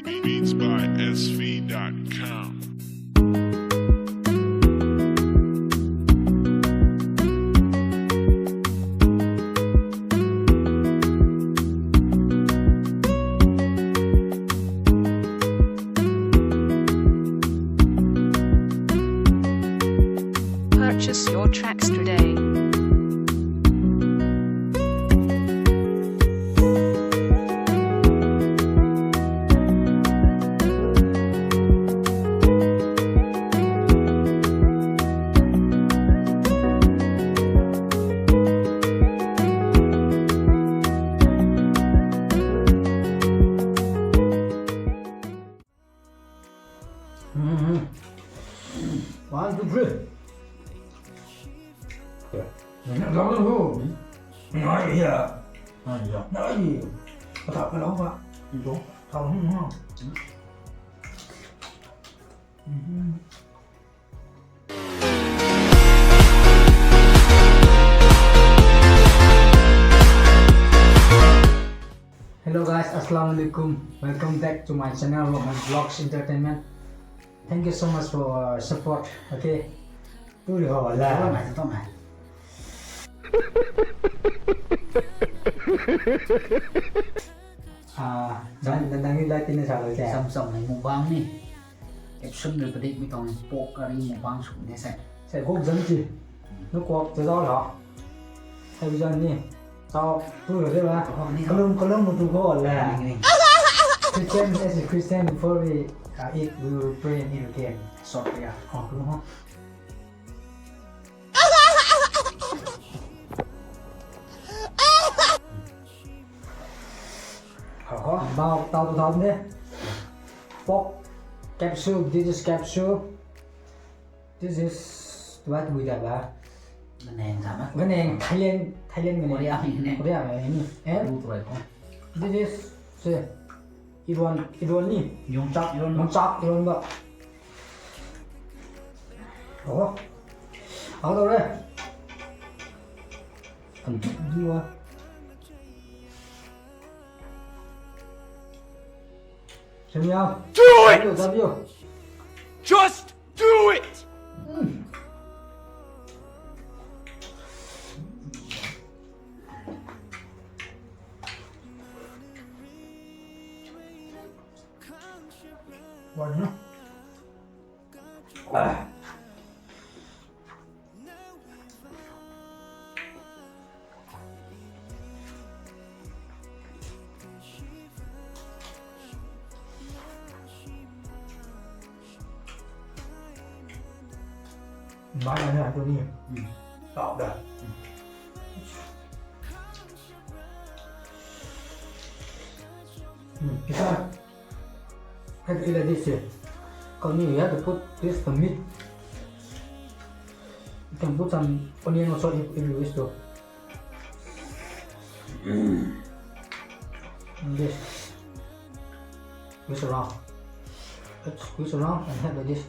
Beats by SV.com. Purchase your tracks today. One, two, three. Lâu lắm không? Nói gì à? Nói gì? Có thật cái lâu quá. Gì đó? Thật không không? Hello guys, Assalamualaikum. Welcome back to my channel, Roman Vlogs Entertainment. Thank you so much for support. Okay. Tôi được hỏi là mày tao mày. Đang live tin sao rồi chị? Samsung này mukbang nih. Caption người tadi mình còn pokari mukbang xuống này Sẽ quốc dân gì? Nước quốc tự do đó. Hay bây giờ nè, tao tôi được thế mà. Có lông một tôi có là Christian as a Christian before we eat we will pray and eat again. Sort ya. Đúng không? Bao tao thấm đấy. Pork capsule. This is capsule. This is what we got ba. Nền sama. Cái này Thailand cái này. Korea ini. Korea này ini. Baru tuh ya. This is say Iran ni. Yung chop yun. Nó chop Iran ba. Ủa. Ở đâu đây? Cầm chút đi qua. Xem đi không? Do it! Sao chưa? Just do it! What nữa? Nói là tôi đi. Tao được. Kita have to eat like this here. You have to put this for meat. You can put some onion also if you wish to. And this. Squeeze around. Let's squeeze around and have like this.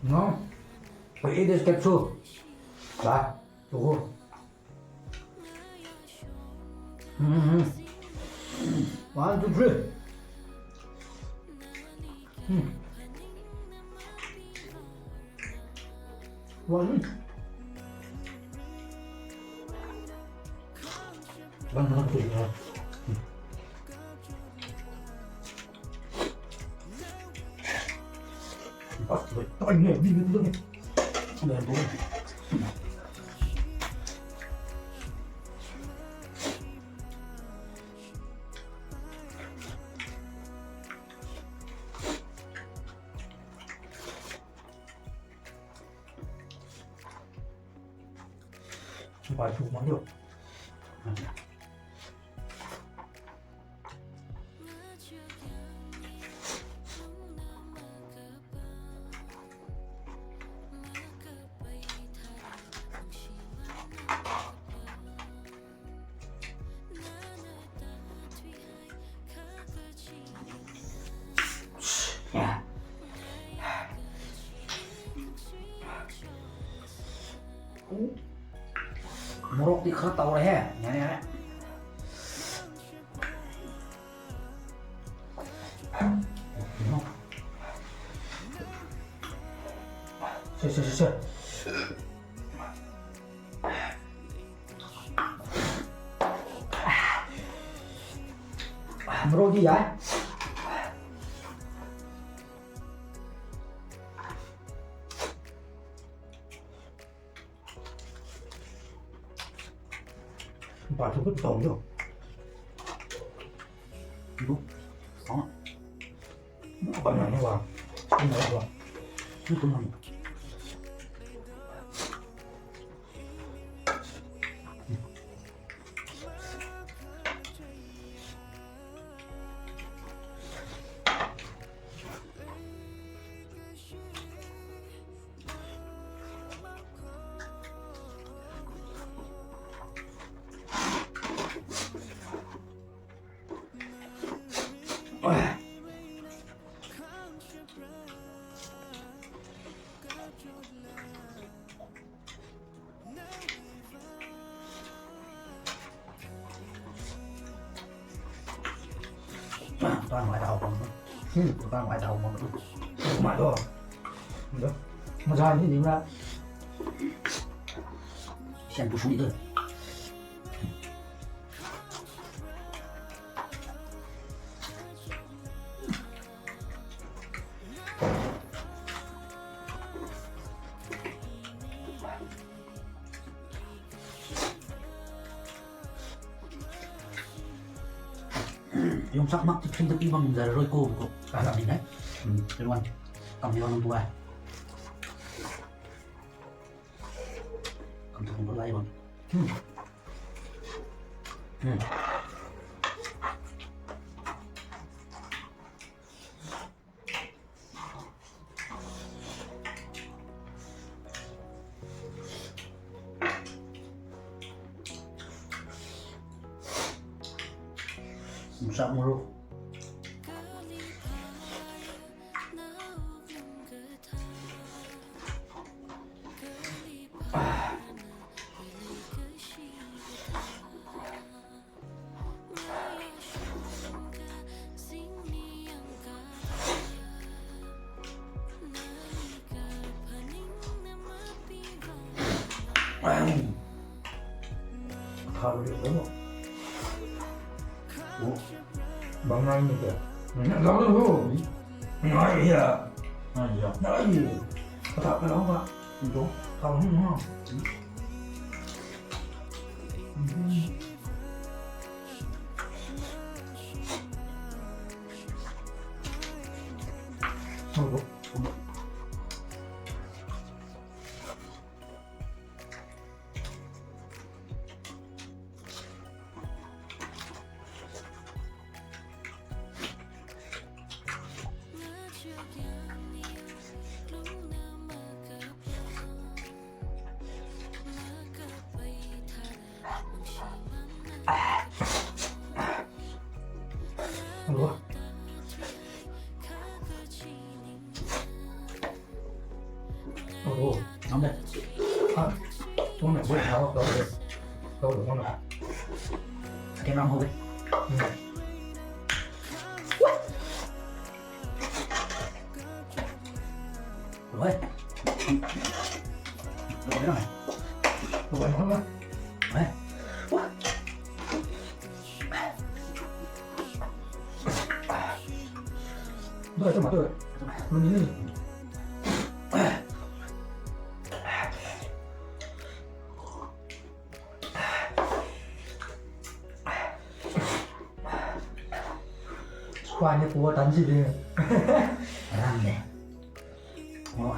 No, we eat this capsule. Right? Oh. One, two, three. One. One, two, three. Tôi nghe đi được luôn. Để bố. Vài chục món được. Morok đi khá tàu này ha. Nhá nhá. Sure. Bro gì vậy? Bà tôi cứ tổn rồi. Đúng. Đó. Bạn này nó vào. Không nói vào. Nó cũng ngon. Toàn ngoại tàu còn toàn ngoại tàu còn Mà thôi. Được. Mà ra như gì ra? xem tôi xuống đi thôi. Yung sắc mắc thì không được đi bằng giờ rồi cô làm gì đấy. Cái luôn cầm vô năm tua cầm thùng nó lấy luôn. Sao mua luôn. Thở được đúng không? Ủa? Bằng ngay như kìa. Nó luôn. Nói gì à? Nói gì à? Nói gì? Có thật cái đó không? Đúng. Không đúng không? Không đúng. Ủa? Ủa? Nóng đây. Con này bữa nào đâu được. Đâu được con nào. Thêm rong hộp đi. Rồi. Rồi rồi. Rồi ngon lắm. Đấy. Rồi cho mà tôi. Nó nhìn đi. Qua như cua tấn gì đi. Làm nè. Rồi.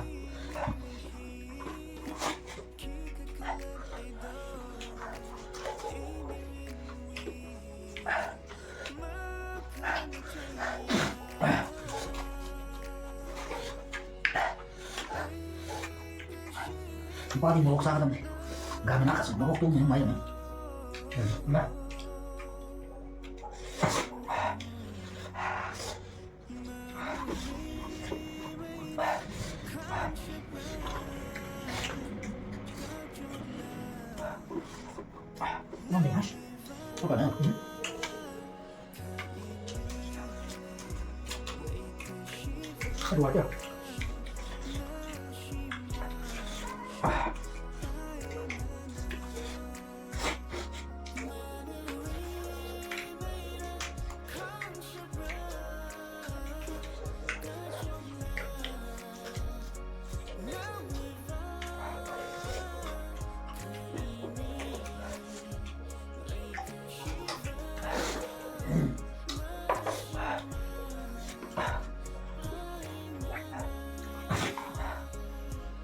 Qua đi một sao tầm này. Gà mình nát một tuần những mấy rồi. Nè. Sao cả nữa? Đùa chưa?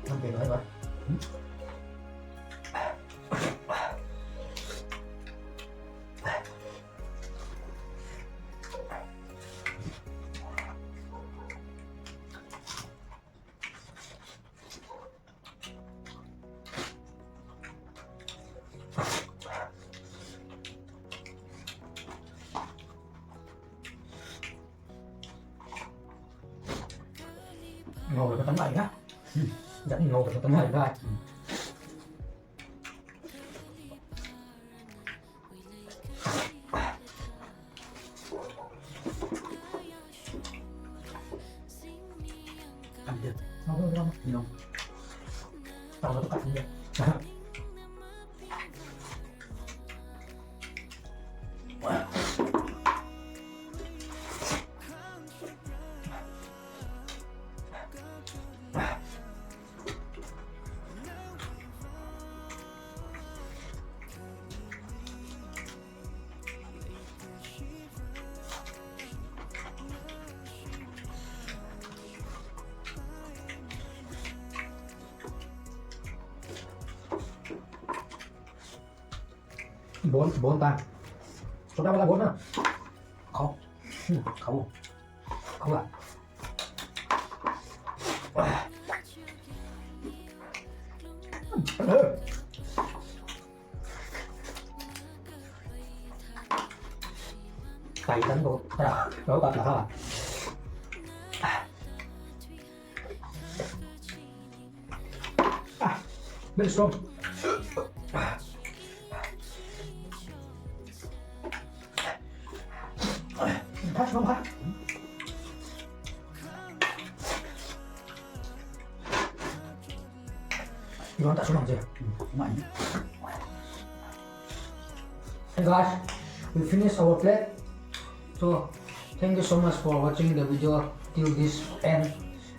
Không thể nói vậy. Ngồi cái tấm này nhá. Dẫn ngồi cái tấm này ra. Ăn được. Không không. Nhìn không? Tao nó cắt như vậy. Bốn ta. Chúng ta là bốn nữa. Không. Không. Không ạ. Tay tấn của đó bạn là hả? Very strong. Touch không hả? You want that so long chưa? Mạnh. Hey guys, we finished our plate. So thank you so much for watching the video till this end.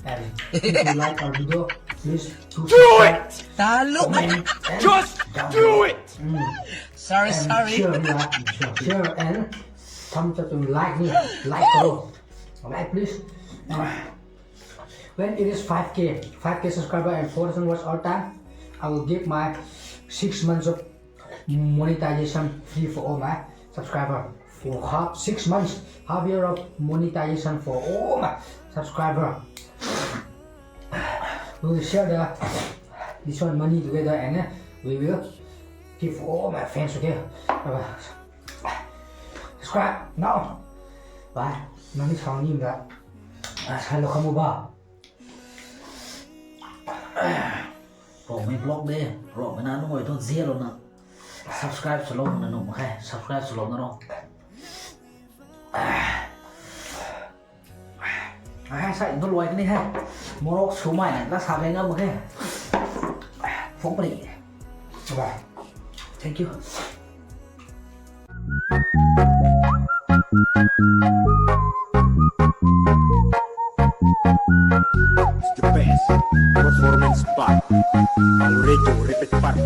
And if you like our video, please Do subscribe, it! comment, and Just do it! Sorry. Share and come to like me, like bro, like please. And when it is 5k subscriber and 4,000 watch all time, I will give my 6 months of monetization free for all my subscriber. For 6 months, half year of monetization for all my subscriber. We will share this one money together and we will give all my fans, okay? Subscribe now. Bye. Nó đi xong nhìn ra. Sao nó không mua bao? Rồi mấy vlog đi. Rồi mấy nó ngồi thôi dĩa luôn nè. Subscribe cho luôn nè nụ mà khai. Subscribe cho luôn nè đâu. Sao nó lùi cái này ha. Một số mày này, nó sao cái ngâm mà khai. Phóng bỉ. Bye. Thank you. The best performance by Alrejo Repeat Part